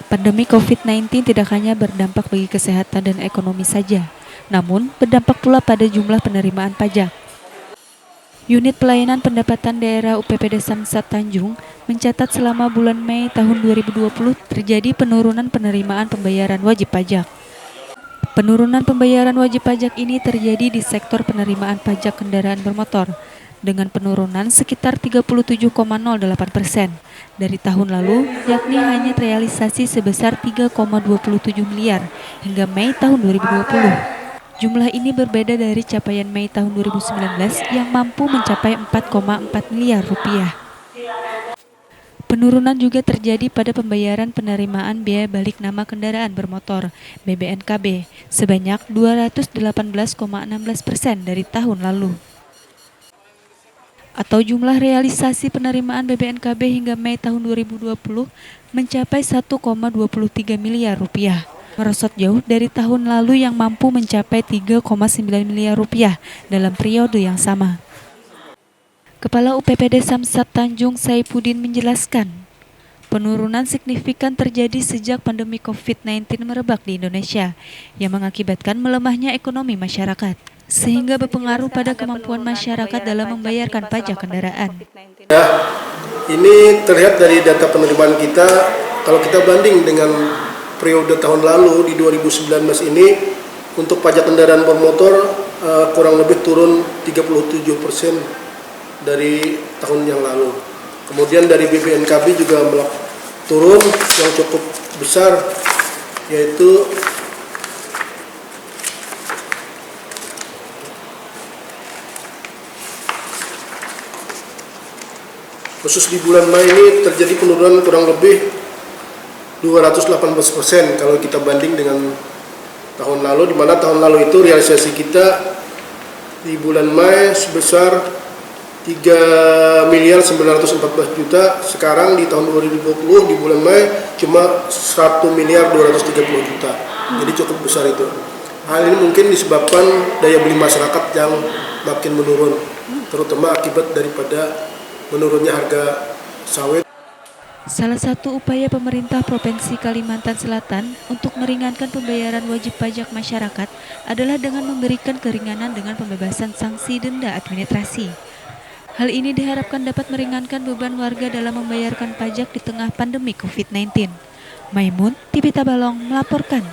Pandemi COVID-19 tidak hanya berdampak bagi kesehatan dan ekonomi saja, namun berdampak pula pada jumlah penerimaan pajak. Unit Pelayanan Pendapatan Daerah UPPD Samsat Tanjung mencatat selama bulan Mei tahun 2020 terjadi penurunan penerimaan pembayaran wajib pajak. Penurunan pembayaran wajib pajak ini terjadi di sektor penerimaan pajak kendaraan bermotor, dengan penurunan sekitar 37,08% dari tahun lalu, yakni hanya terrealisasi sebesar 3,27 miliar hingga Mei tahun 2020. Jumlah ini berbeda dari capaian Mei tahun 2019 yang mampu mencapai 4,4 miliar rupiah. Penurunan juga terjadi pada pembayaran penerimaan biaya balik nama kendaraan bermotor (BBNKB) sebanyak 218,16% dari tahun lalu. Atau jumlah realisasi penerimaan BBNKB hingga Mei tahun 2020 mencapai 1,23 miliar rupiah, merosot jauh dari tahun lalu yang mampu mencapai 3,9 miliar rupiah dalam periode yang sama. Kepala UPPD Samsat Tanjung Saifuddin menjelaskan, penurunan signifikan terjadi sejak pandemi COVID-19 merebak di Indonesia yang mengakibatkan melemahnya ekonomi masyarakat, sehingga berpengaruh pada kemampuan masyarakat dalam membayarkan pajak kendaraan. Ya, ini terlihat dari data penerimaan kita, kalau kita banding dengan periode tahun lalu di 2019 ini, untuk pajak kendaraan bermotor kurang lebih turun 37% dari tahun yang lalu. Kemudian dari BBNKB juga turun yang cukup besar, yaitu khusus di bulan Mei ini terjadi penurunan kurang lebih 218% kalau kita banding dengan tahun lalu, di mana tahun lalu itu realisasi kita di bulan Mei sebesar 3.914 juta, sekarang di tahun 2020 di bulan Mei cuma 1.230 juta. Jadi cukup besar itu. Hal ini mungkin disebabkan daya beli masyarakat yang makin menurun, terutama akibat daripada menurunnya harga sawit. Salah satu upaya pemerintah Provinsi Kalimantan Selatan untuk meringankan pembayaran wajib pajak masyarakat adalah dengan memberikan keringanan dengan pembebasan sanksi denda administrasi. Hal ini diharapkan dapat meringankan beban warga dalam membayarkan pajak di tengah pandemi COVID-19. Maimun, TV Tabalong melaporkan.